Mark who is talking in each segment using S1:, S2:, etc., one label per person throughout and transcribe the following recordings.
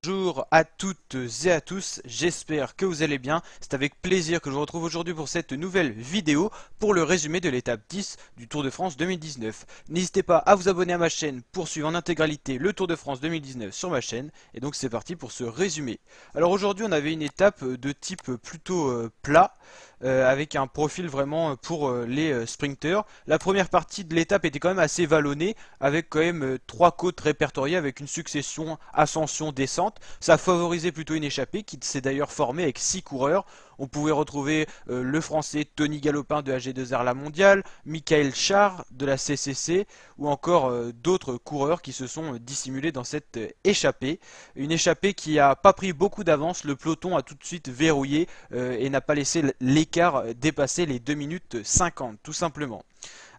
S1: Bonjour à toutes et à tous, j'espère que vous allez bien. C'est avec plaisir que je vous retrouve aujourd'hui pour cette nouvelle vidéo pour le résumé de l'étape 10 du Tour de France 2019. N'hésitez pas à vous abonner à ma chaîne pour suivre en intégralité le Tour de France 2019 sur ma chaîne. Et donc c'est parti pour ce résumé. Alors aujourd'hui on avait une étape de type plutôt plat. Avec un profil vraiment pour les sprinters. La première partie de l'étape était quand même assez vallonnée, avec quand même 3 côtes répertoriées avec une succession ascension-descente. Ça favorisait plutôt une échappée qui s'est d'ailleurs formée avec 6 coureurs. On pouvait retrouver le français Tony Galopin de AG2R La Mondiale, Michael Char de la CCC ou encore d'autres coureurs qui se sont dissimulés dans cette échappée. Une échappée qui n'a pas pris beaucoup d'avance, le peloton a tout de suite verrouillé et n'a pas laissé l'écart dépasser les 2 minutes 50 tout simplement.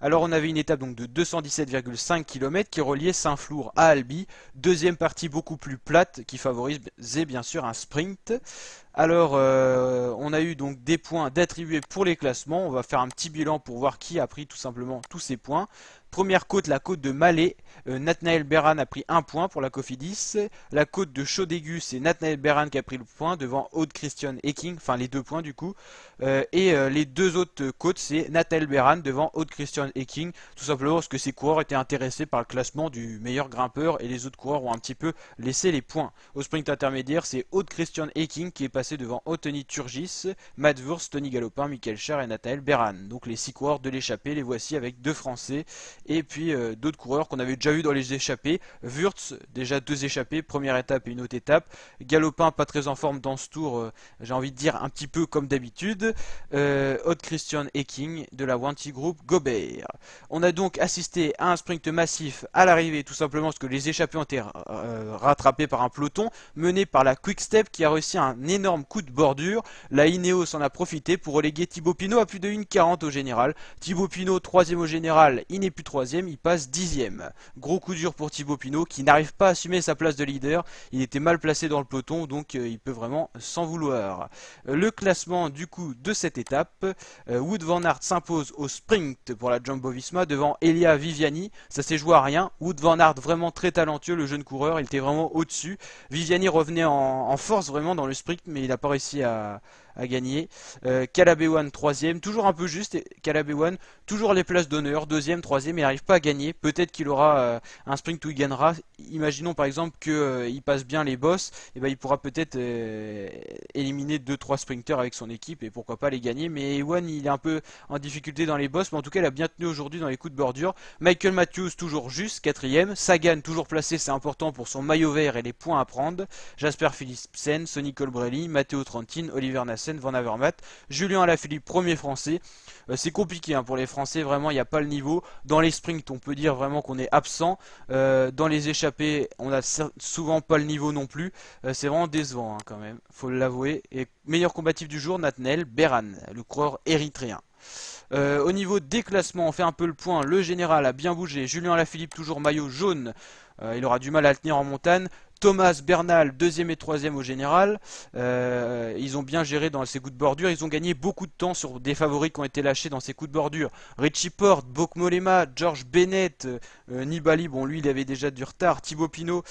S1: Alors on avait une étape donc de 217,5 km qui reliait Saint-Flour à Albi, deuxième partie beaucoup plus plate qui favorisait bien sûr un sprint. Alors on a eu donc des points d'attribuer pour les classements, on va faire un petit bilan pour voir qui a pris tout simplement tous ces points. Première côte, la côte de Malais, Nathanaël Beran a pris 1 point pour la Cofidis. La côte de Chaudégu, c'est Nathanaël Beran qui a pris le point devant Aude Christian Eking, enfin les 2 points du coup. Les 2 autres côtes, c'est Nathanaël Beran devant Aude Christian Eking, tout simplement parce que ces coureurs étaient intéressés par le classement du meilleur grimpeur et les autres coureurs ont un petit peu laissé les points. Au sprint intermédiaire, c'est Aude Christian Eking qui est passé devant Anthony Turgis, Matt Wurst, Tony Galopin, Michael Char et Nathanaël Beran. Donc les 6 coureurs de l'échappée, les voici avec 2 Français. Et puis d'autres coureurs qu'on avait déjà eu dans les échappées. Wurtz, déjà 2 échappées, première étape et une autre étape. Galopin, pas très en forme dans ce tour, j'ai envie de dire un petit peu comme d'habitude. Aude Christian Eking de la Wanty Group Gobert. On a donc assisté à un sprint massif à l'arrivée, tout simplement parce que les échappées ont été rattrapées par un peloton mené par la Quick Step qui a réussi un énorme coup de bordure. La Ineos en a profité pour reléguer Thibaut Pinot à plus de 1,40 au général. Thibaut Pinot, 3ème au général, il n'est plus 3ème, il passe 10ème. Gros coup dur pour Thibaut Pinot qui n'arrive pas à assumer sa place de leader. Il était mal placé dans le peloton, donc il peut vraiment s'en vouloir. Le classement du coup de cette étape, Wout van Aert s'impose au sprint pour la Jumbo-Visma devant Elia Viviani. Ça s'est joué à rien. Wout van Aert vraiment très talentueux, le jeune coureur, il était vraiment au-dessus. Viviani revenait en force vraiment dans le sprint, mais il n'a pas réussi à gagner. Calabewan 3ème, toujours un peu juste. Calabewan, toujours les places d'honneur, 2ème, 3ème, il n'arrive pas à gagner. Peut-être qu'il aura un sprint où il gagnera. Imaginons par exemple qu'il passe bien les bosses, et ben il pourra peut-être éliminer 2-3 sprinters avec son équipe et pourquoi pas les gagner. Mais Ewan il est un peu en difficulté dans les bosses, mais en tout cas il a bien tenu aujourd'hui dans les coups de bordure. Michael Matthews toujours juste, 4ème. Sagan toujours placé, c'est important pour son maillot vert et les points à prendre. Jasper Philipsen, Sonny Colbrelli, Matteo Trentin, Oliver Nassen, Van Avermaet, Julien Alaphilippe, premier français. C'est compliqué pour les Français, vraiment il n'y a pas le niveau. Dans les sprints on peut dire vraiment qu'on est absent. Dans les échappées on n'a souvent pas le niveau non plus. C'est vraiment décevant quand même, faut l'avouer. Et meilleur combatif du jour, Nathanaël Beran, le coureur érythréen. Au niveau des classements, on fait un peu le point. Le général a bien bougé. Julien Alaphilippe toujours maillot jaune. Il aura du mal à le tenir en montagne. Thomas Bernal, 2ème et 3ème au général. Ils ont bien géré dans ces coups de bordure. Ils ont gagné beaucoup de temps sur des favoris qui ont été lâchés dans ces coups de bordure. Richie Porte, Bok Mollema, George Bennett, Nibali, bon lui il avait déjà du retard. Thibaut Pinot,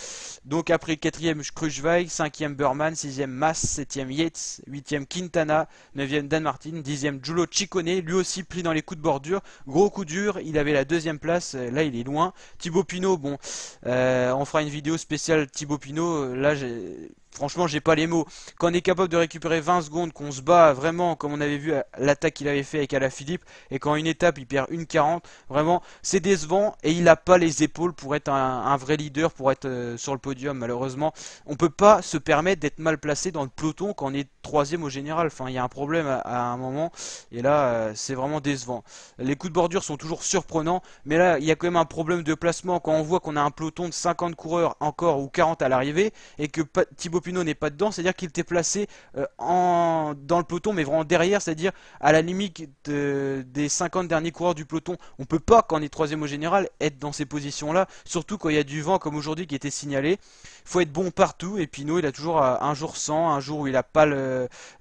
S1: donc après 4ème Kruijswijk, 5ème Burman, 6ème Mas, 7ème Yates, 8ème Quintana, 9ème Dan Martin, 10ème Giulio Ciccone, lui aussi pris dans les coups de bordure. Gros coup dur, il avait la 2ème place, là il est loin. Thibaut Pinot, bon, on fera une vidéo spéciale Thibaut Pinot, là franchement j'ai pas les mots. Quand on est capable de récupérer 20 secondes, qu'on se bat vraiment comme on avait vu l'attaque qu'il avait fait avec Alaphilippe, et quand une étape il perd 1,40, vraiment c'est décevant et il a pas les épaules pour être un vrai leader, pour être sur le podium. Malheureusement on peut pas se permettre d'être mal placé dans le peloton quand on est 3ème au général. Enfin il y a un problème à un moment et là c'est vraiment décevant. Les coups de bordure sont toujours surprenants, mais là il y a quand même un problème de placement quand on voit qu'on a un peloton de 50 coureurs encore ou 40 à l'arrivée et que Thibaut Thibaut Pinot n'est pas dedans, c'est-à-dire qu'il était placé dans le peloton, mais vraiment derrière, c'est-à-dire à la limite des 50 derniers coureurs du peloton. On peut pas, quand on est troisième au général, être dans ces positions-là, surtout quand il y a du vent comme aujourd'hui qui était signalé. Il faut être bon partout, et Pinot, il a toujours un jour sans, un jour où il n'a pas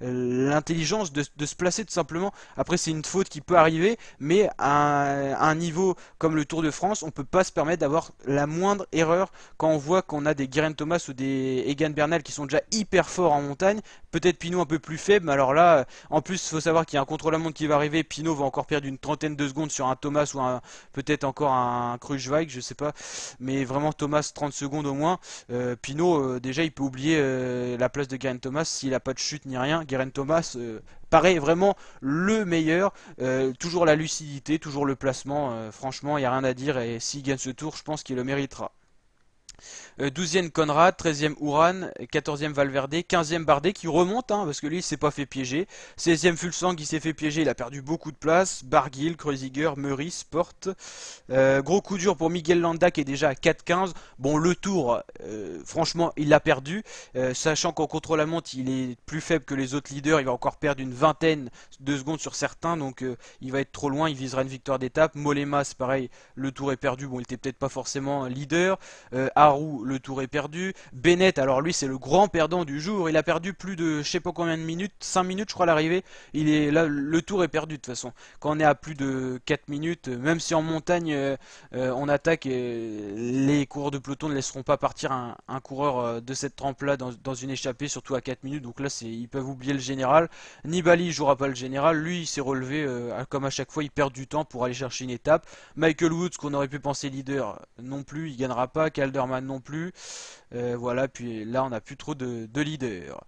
S1: l'intelligence de se placer tout simplement. Après, c'est une faute qui peut arriver, mais à un niveau comme le Tour de France, on peut pas se permettre d'avoir la moindre erreur quand on voit qu'on a des Geraint Thomas ou des Egan Bernal qui sont déjà hyper forts en montagne. Peut-être Pinot un peu plus faible, mais alors là, en plus, il faut savoir qu'il y a un contre-la-montre qui va arriver. Pinot va encore perdre une trentaine de secondes sur un Thomas ou peut-être encore un Kruijswijk, je sais pas. Mais vraiment, Thomas, 30 secondes au moins. Pinot, déjà, il peut oublier la place de Geraint Thomas s'il n'a pas de chute ni rien. Geraint Thomas paraît vraiment le meilleur. Toujours la lucidité, toujours le placement. Franchement, il n'y a rien à dire. Et s'il gagne ce tour, je pense qu'il le méritera. 12e Conrad, 13e Uran, 14e Valverde, 15e Bardet qui remonte parce que lui il s'est pas fait piéger. 16e Fulsang qui s'est fait piéger, il a perdu beaucoup de place. Barguil, Kreuziger, Meurice, Porte. Gros coup dur pour Miguel Landa qui est déjà à 4,15. Bon, le tour, franchement, il l'a perdu. Sachant qu'en contre-la-montre, il est plus faible que les autres leaders. Il va encore perdre une vingtaine de secondes sur certains. Donc il va être trop loin. Il visera une victoire d'étape. Mollema, c'est pareil, le tour est perdu. Bon, il était peut-être pas forcément leader. Haroux, le tour est perdu. Bennett, alors lui c'est le grand perdant du jour, il a perdu plus de je sais pas combien de minutes, 5 minutes je crois à l'arrivée, il est là, le tour est perdu de toute façon. Quand on est à plus de 4 minutes, même si en montagne on attaque, les coureurs de peloton ne laisseront pas partir un coureur de cette trempe là dans une échappée, surtout à 4 minutes, donc là ils peuvent oublier le général. Nibali jouera pas le général, lui il s'est relevé comme à chaque fois, il perd du temps pour aller chercher une étape. Michael Woods qu'on aurait pu penser leader non plus, il gagnera pas, Calderman non plus. Voilà, puis là on n'a plus trop de leaders.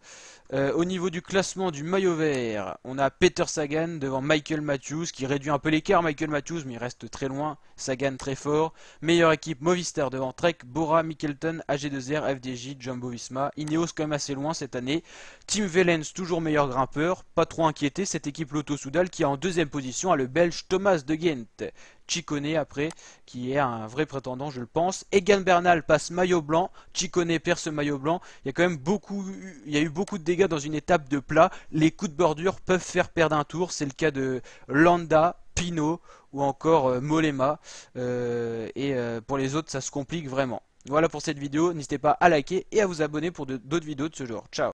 S1: Au niveau du classement du maillot vert, on a Peter Sagan devant Michael Matthews qui réduit un peu l'écart. Michael Matthews, mais il reste très loin. Sagan très fort. Meilleure équipe Movistar devant Trek, Bora, Mikkelton, AG2R, FDJ, Jumbo Visma. Ineos quand même assez loin cette année. Tim Wellens toujours meilleur grimpeur. Pas trop inquiété. Cette équipe Lotto Soudal qui est en deuxième position a le Belge Thomas de Ghent. Ciccone après, qui est un vrai prétendant, je le pense. Egan Bernal passe maillot blanc. Ciccone perd ce maillot blanc. Il y a quand même il y a eu beaucoup de dégâts dans une étape de plat. Les coups de bordure peuvent faire perdre un tour. C'est le cas de Landa, Pinot ou encore Mollema. Pour les autres, ça se complique vraiment. Voilà pour cette vidéo. N'hésitez pas à liker et à vous abonner pour d'autres vidéos de ce genre. Ciao.